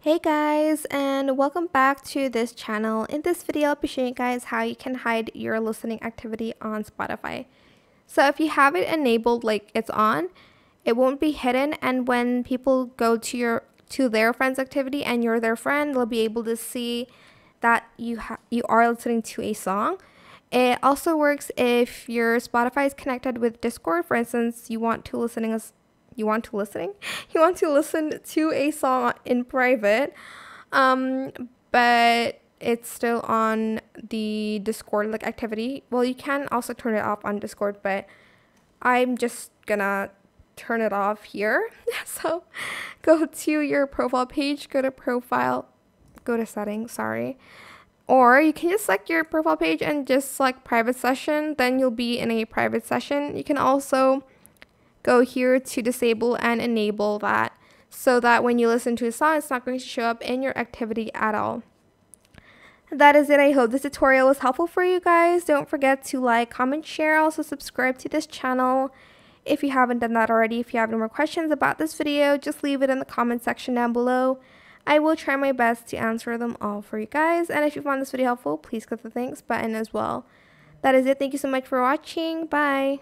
Hey guys, and welcome back to this channel. In this video, I'll be showing you guys how you can hide your listening activity on Spotify. So if you have it enabled like it's on, it won't be hidden, and when people go to their friend's activity and you're their friend, they'll be able to see that you are listening to a song. It also works if your Spotify is connected with Discord. For instance, you want to listening you want to listen to a song in private, um but it's still on the Discord like activity. Well, you can also turn it off on Discord, but I'm just gonna turn it off here. So go to your profile page, go to profile, go to settings, sorry, or you can just select your profile page and just select private session. Then you'll be in a private session. You can also go here to disable and enable that so that when you listen to a song, it's not going to show up in your activity at all. That is it. I hope this tutorial was helpful for you guys. Don't forget to like, comment, share. Also subscribe to this channel if you haven't done that already. If you have any more questions about this video, just leave it in the comment section down below. I will try my best to answer them all for you guys. And if you found this video helpful, please click the thanks button as well. That is it. Thank you so much for watching. Bye.